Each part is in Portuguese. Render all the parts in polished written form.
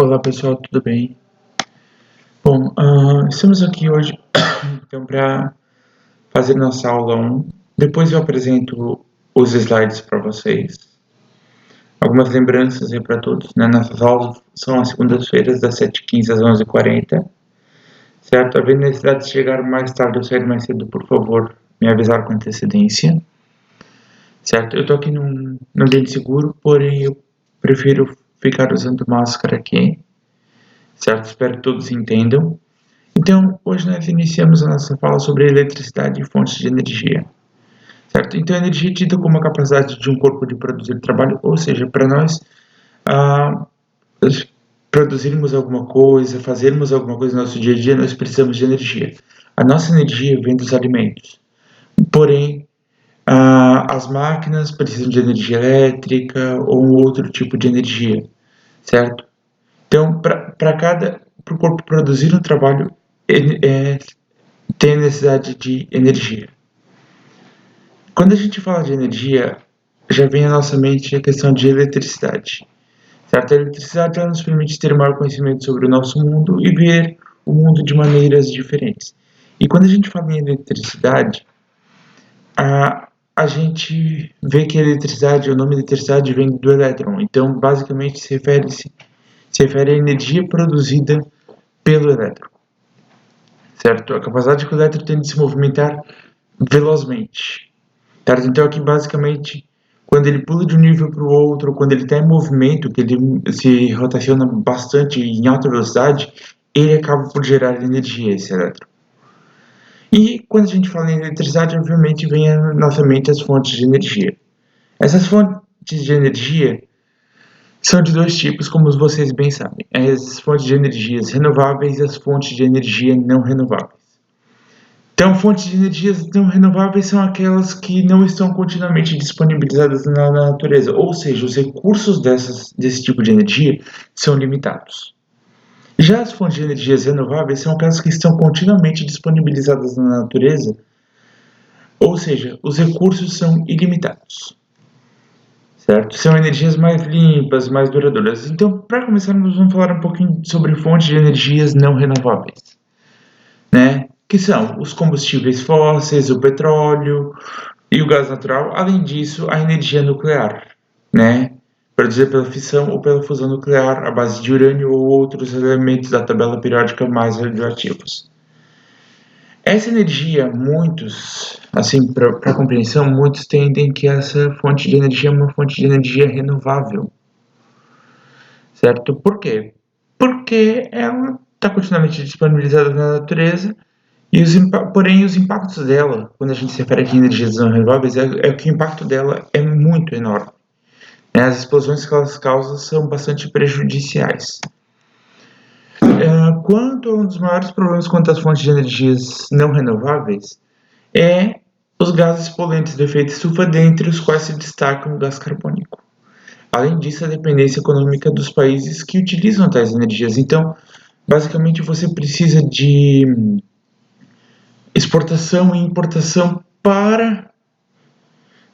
Olá pessoal, tudo bem? Bom, estamos aqui hoje então para fazer nossa aula 1. Depois eu apresento os slides para vocês. Algumas lembranças aí para todos, né? Nossas aulas são às segundas-feiras, das 7h15 às 11h40. Certo? Havendo necessidade de chegar mais tarde ou sair mais cedo, por favor, me avisar com antecedência. Certo? Eu tô aqui num ambiente seguro, porém eu prefiro ficar usando máscara aqui. Certo? Espero que todos entendam. Então, hoje nós iniciamos a nossa fala sobre eletricidade e fontes de energia, certo? Então, a energia é tida como a capacidade de um corpo de produzir trabalho, ou seja, para nós ah, produzirmos alguma coisa, fazermos alguma coisa no nosso dia a dia, nós precisamos de energia. A nossa energia vem dos alimentos, porém, as máquinas precisam de energia elétrica ou um outro tipo de energia, certo? Então, para o corpo produzir um trabalho, tem necessidade de energia. Quando a gente fala de energia, já vem à nossa mente a questão de eletricidade. Certo? A eletricidade ela nos permite ter maior conhecimento sobre o nosso mundo e ver o mundo de maneiras diferentes. E quando a gente fala em eletricidade, a gente vê que a eletricidade, o nome eletricidade vem do elétron. Então, basicamente, se refere à energia produzida pelo elétron. Certo? A capacidade que o elétron tem de se movimentar velozmente. Certo? Então aqui basicamente quando ele pula de um nível para o outro, quando ele está em movimento, que ele se rotaciona bastante em alta velocidade, ele acaba por gerar energia, esse elétron. E quando a gente fala em eletricidade, obviamente vem à nossa mente as fontes de energia. Essas fontes de energia são de dois tipos, como vocês bem sabem. As fontes de energias renováveis e as fontes de energia não renováveis. Então, fontes de energias não renováveis são aquelas que não estão continuamente disponibilizadas na natureza, ou seja, os recursos desse tipo de energia são limitados. Já as fontes de energias renováveis são aquelas que estão continuamente disponibilizadas na natureza, ou seja, os recursos são ilimitados. Certo? São energias mais limpas, mais duradouras. Então, para começar, nós vamos falar um pouquinho sobre fontes de energias não renováveis, né? Que são os combustíveis fósseis, o petróleo e o gás natural, além disso, a energia nuclear, né? Produzida pela fissão ou pela fusão nuclear à base de urânio ou outros elementos da tabela periódica mais radioativos. Essa energia, muitos, assim, para compreensão, muitos entendem que essa fonte de energia é uma fonte de energia renovável, certo? Por quê? Porque ela está continuamente disponibilizada na natureza. Porém, os impactos dela, quando a gente se refere aqui a energias não renováveis, é que o impacto dela é muito enorme. Né? As explosões que elas causam são bastante prejudiciais. Quanto a um dos maiores problemas quanto às fontes de energias não renováveis, é os gases poluentes do efeito estufa, dentre os quais se destacam o gás carbônico. Além disso, a dependência econômica dos países que utilizam tais energias. Então, basicamente, você precisa de exportação e importação para,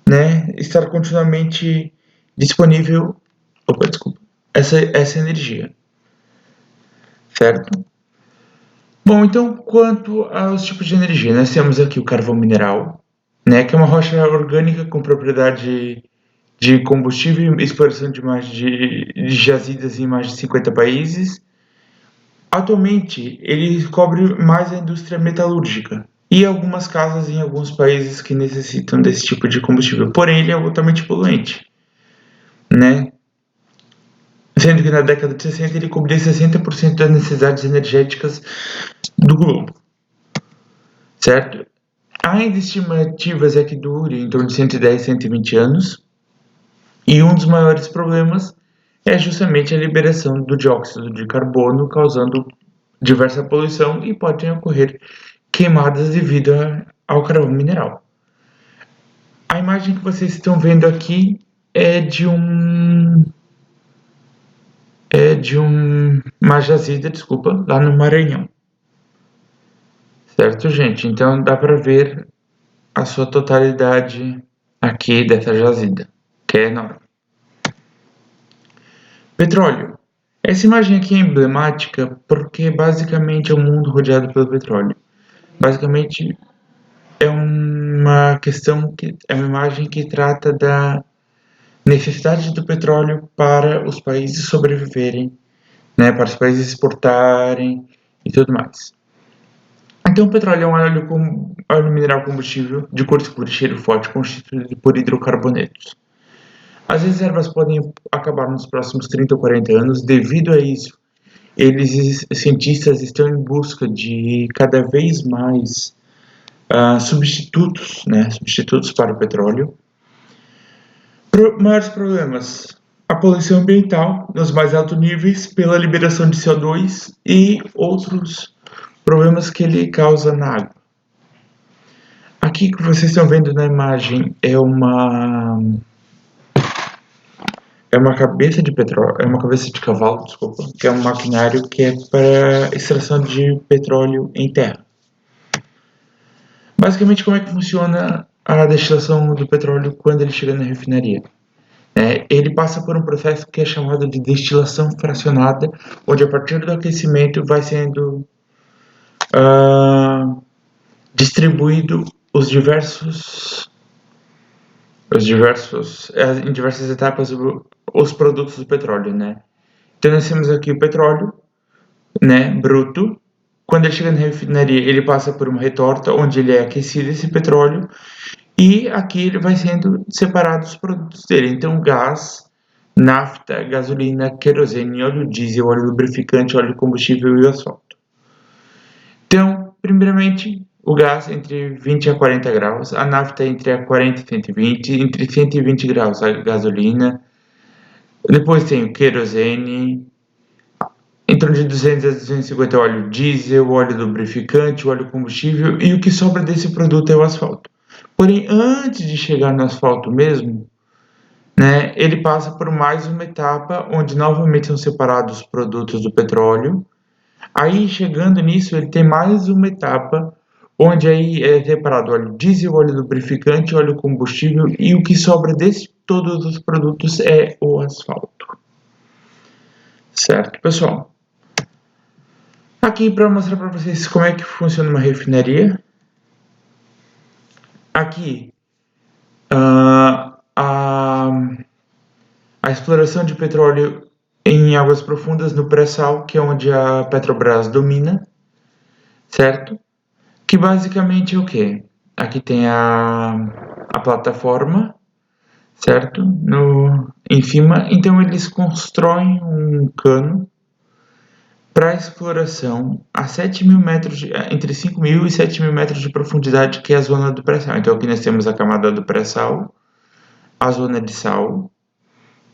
né, estar continuamente disponível essa energia, certo? Bom, então, quanto aos tipos de energia, nós temos aqui o carvão mineral, né, que é uma rocha orgânica com propriedade de combustível e exploração de jazidas em mais de 50 países. Atualmente, ele cobre mais a indústria metalúrgica e algumas casas em alguns países que necessitam desse tipo de combustível. Porém, ele é altamente poluente, né? Sendo que na década de 60 ele cobria 60% das necessidades energéticas do globo, certo? Há ainda estimativas é que dure em torno de 110, 120 anos, e um dos maiores problemas é justamente a liberação do dióxido de carbono, causando diversa poluição e podem ocorrer queimadas devido ao carvão mineral. A imagem que vocês estão vendo aqui é de uma jazida, desculpa, lá no Maranhão. Certo, gente? Então dá para ver a sua totalidade aqui dessa jazida, que é enorme. Petróleo. Essa imagem aqui é emblemática porque basicamente é um mundo rodeado pelo petróleo. Basicamente é uma imagem que trata da necessidade do petróleo para os países sobreviverem, né, para os países exportarem e tudo mais. Então, o petróleo é um óleo mineral combustível de cor escura e cheiro forte constituído por hidrocarbonetos. As reservas podem acabar nos próximos 30 ou 40 anos. Devido a isso, cientistas estão em busca de cada vez mais substitutos para o petróleo. Maiores problemas: a poluição ambiental nos mais altos níveis pela liberação de CO2 e outros problemas que ele causa na água. Aqui que vocês estão vendo na imagem é uma cabeça de petróleo, é uma cabeça de cavalo, desculpa, que é um maquinário que é para extração de petróleo em terra. Basicamente, como é que funciona a destilação do petróleo quando ele chega na refinaria? Ele passa por um processo que é chamado de destilação fracionada, onde a partir do aquecimento vai sendo distribuído em diversas etapas os produtos do petróleo, né? Então nós temos aqui o petróleo, né, bruto. Quando ele chega na refinaria, ele passa por uma retorta onde ele é aquecido esse petróleo e aqui ele vai sendo separado os produtos dele. Então gás, nafta, gasolina, querosene, óleo diesel, óleo lubrificante, óleo combustível e asfalto. Então, primeiramente, o gás entre 20 a 40 graus, a nafta entre 40 e 120, entre 120 graus a gasolina. Depois tem o querosene, em torno de 200 a 250 óleo diesel, óleo lubrificante, óleo combustível, e o que sobra desse produto é o asfalto. Porém, antes de chegar no asfalto mesmo, né, ele passa por mais uma etapa onde novamente são separados os produtos do petróleo. Aí, chegando nisso, ele tem mais uma etapa onde aí é separado óleo diesel, óleo lubrificante, óleo combustível, e o que sobra de todos os produtos é o asfalto. Certo, pessoal? Aqui para mostrar para vocês como é que funciona uma refinaria. Aqui a exploração de petróleo em águas profundas no pré-sal, que é onde a Petrobras domina, certo? Que basicamente é o quê? Aqui tem a plataforma, certo? Em cima, então eles constroem um cano para exploração a 7.000 metros, entre 5.000 e 7.000 metros de profundidade, que é a zona do pré-sal. Então aqui nós temos a camada do pré-sal, a zona de sal,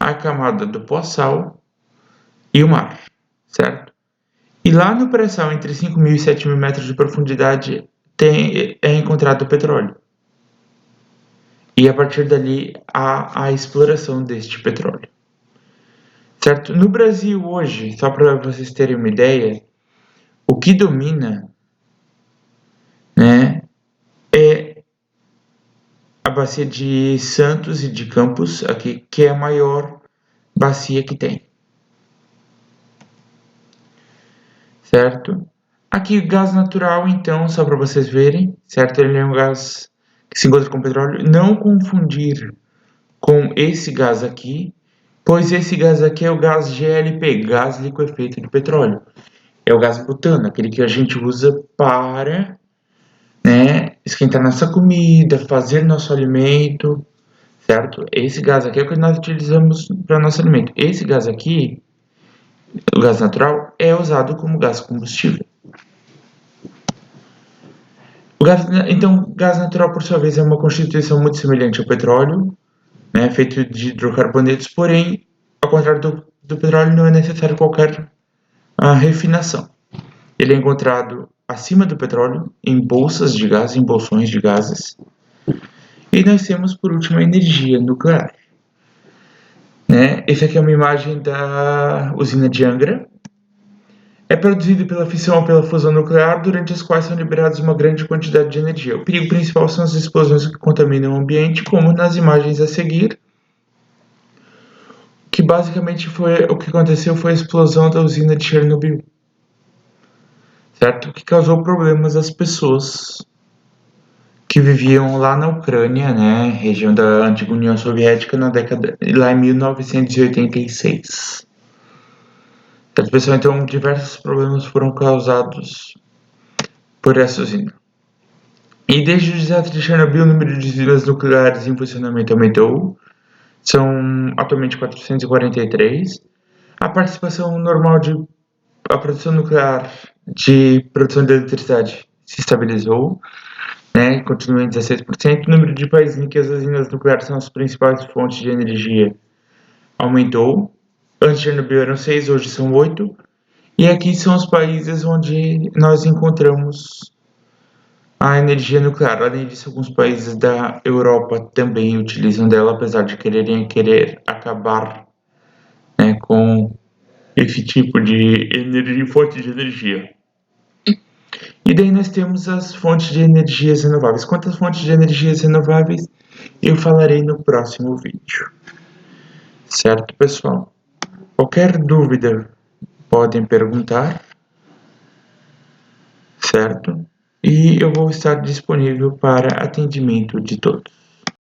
a camada do pós-sal e o mar, certo? E lá no pré-sal, entre 5.000 e 7.000 metros de profundidade, é encontrado o petróleo. E a partir dali há a exploração deste petróleo. Certo? No Brasil hoje, só para vocês terem uma ideia, o que domina, né, é a bacia de Santos e de Campos, aqui, que é a maior bacia que tem. Certo? Aqui o gás natural, então, só para vocês verem, certo? Ele é um gás que se encontra com petróleo. Não confundir com esse gás aqui, pois esse gás aqui é o gás GLP, gás liquefeito de petróleo. É o gás butano, aquele que a gente usa para, né, esquentar nossa comida, fazer nosso alimento, certo? Esse gás aqui é o que nós utilizamos para nosso alimento. Esse gás aqui, o gás natural, é usado como gás combustível. Então, gás natural, por sua vez, é uma constituição muito semelhante ao petróleo, né, feito de hidrocarbonetos, porém, ao contrário do petróleo, não é necessário qualquer refinação. Ele é encontrado acima do petróleo, em bolsas de gás, em bolsões de gases. E nós temos, por último, a energia nuclear. Né? Essa aqui é uma imagem da usina de Angra. É produzido pela fissão ou pela fusão nuclear, durante as quais são liberadas uma grande quantidade de energia. O perigo principal são as explosões que contaminam o ambiente, como nas imagens a seguir. que basicamente foi o que aconteceu foi a explosão da usina de Chernobyl, certo? Que causou problemas às pessoas que viviam lá na Ucrânia, né, região da antiga União Soviética, lá em 1986. Certo, pessoal? Então, diversos problemas foram causados por essa usina. E desde o desastre de Chernobyl, o número de usinas nucleares em funcionamento aumentou. São atualmente 443. A participação normal a produção nuclear de produção de eletricidade se estabilizou, né, continua em 16%. O número de países em que as usinas nucleares são as principais fontes de energia aumentou. Antes de Chernobyl eram 6, hoje são 8. E aqui são os países onde nós encontramos a energia nuclear. Além disso, alguns países da Europa também utilizam dela, apesar de querer acabar, né, com esse tipo de energia, fonte de energia. E daí nós temos as fontes de energias renováveis. Quantas fontes de energias renováveis eu falarei no próximo vídeo. Certo, pessoal? Qualquer dúvida podem perguntar, certo? E eu vou estar disponível para atendimento de todos.